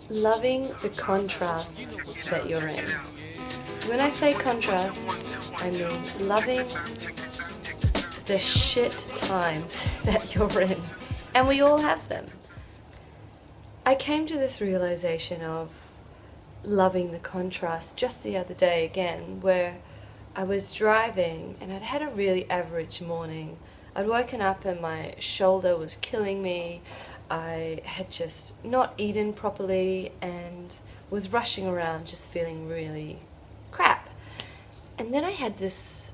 Loving the contrast that you're in. When I say contrast, I mean loving the shit times that you're in. And we all have them. I came to this realization of loving the contrast just the other day again, where I was driving and I'd had a really average morning. I'd woken up and my shoulder was killing me. I had just not eaten properly and was rushing around just feeling really crap. And then I had this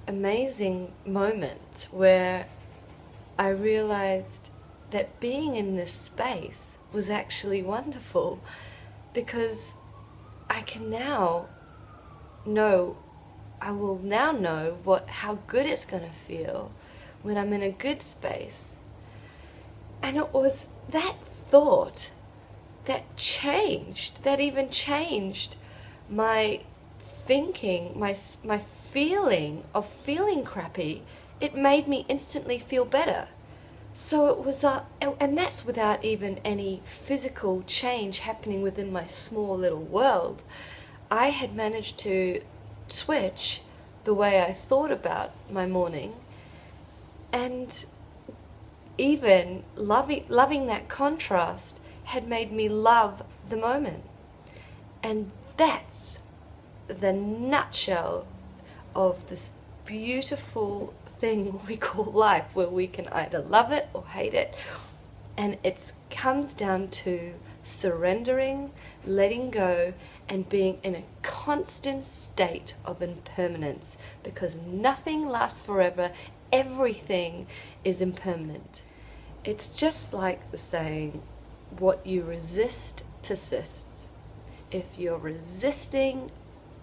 amazing moment where I realized that being in this space was actually wonderful, because I can now know, I will now know how good it's going to feel when I'm in a good space. And it was that thought that changed, that even changed my thinking, my feeling of feeling crappy. It made me instantly feel better. So it was, and that's without even any physical change happening within my small little world. I had managed to switch the way I thought about my morning, and even loving that contrast had made me love the moment. And that's the nutshell of this beautiful thing we call life, where we can either love it or hate it. And it comes down to surrendering, letting go, and being in a constant state of impermanence, because nothing lasts forever. Everything is impermanent. It's just like the saying, what you resist persists. If you're resisting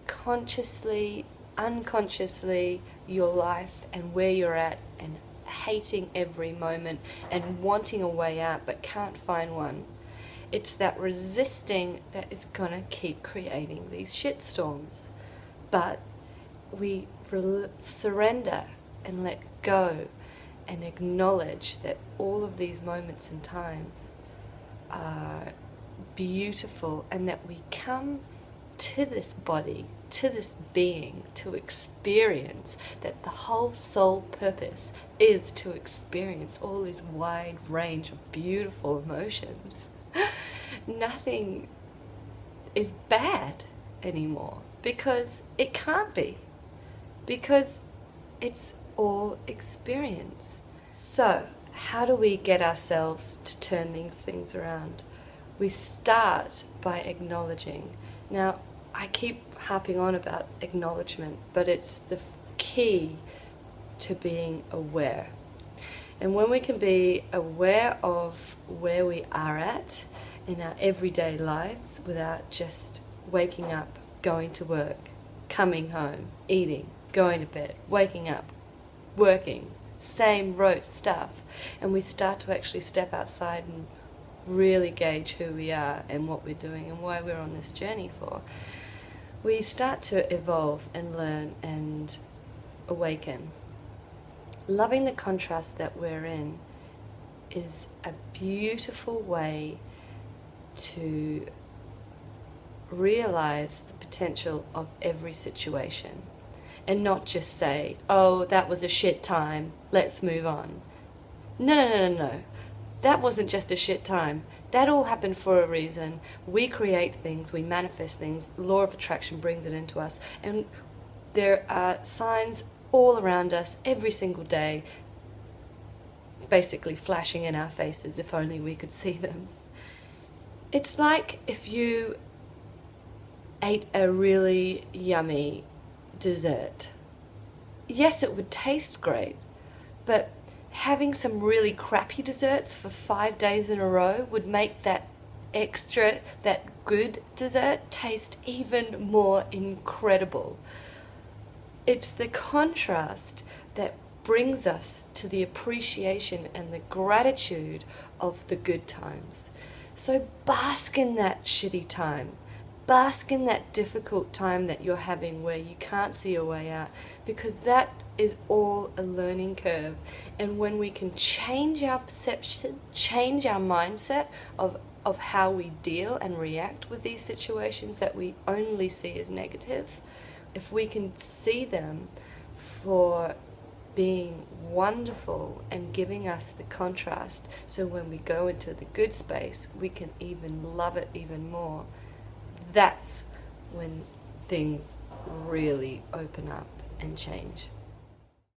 consciously, unconsciously, your life and where you're at, and hating every moment and wanting a way out but can't find one, it's that resisting that is going to keep creating these shitstorms. But we surrender and let go and acknowledge that all of these moments and times are beautiful, and that we come to this body, to this being, to experience, that the whole soul purpose is to experience all this wide range of beautiful emotions. Nothing is bad anymore, because it can't be, because it's all experience. So how do we get ourselves to turn these things around? We start by acknowledging. Now, I keep harping on about acknowledgement, but it's the key to being aware. And when we can be aware of where we are at in our everyday lives, without just waking up, going to work, coming home, eating, going to bed, waking up, working, same rote stuff, and we start to actually step outside and really gauge who we are and what we're doing and why we're on this journey for, we start to evolve and learn and awaken. Loving the contrast that we're in is a beautiful way to realize the potential of every situation, and not just say, oh, that was a shit time, let's move on. No. That wasn't just a shit time. That all happened for a reason. We create things, we manifest things, law of attraction brings it into us, and there are signs all around us every single day, basically flashing in our faces if only we could see them. It's like if you ate a really yummy dessert. Yes, it would taste great, but having some really crappy desserts for 5 days in a row would make that good dessert taste even more incredible. It's the contrast that brings us to the appreciation and the gratitude of the good times. So bask in that shitty time. bask in that difficult time that you're having where you can't see a way out, because that is all a learning curve. And when we can change our perception, change our mindset of how we deal and react with these situations that we only see as negative, if we can see them for being wonderful and giving us the contrast, so when we go into the good space, we can even love it even more, that's when things really open up and change.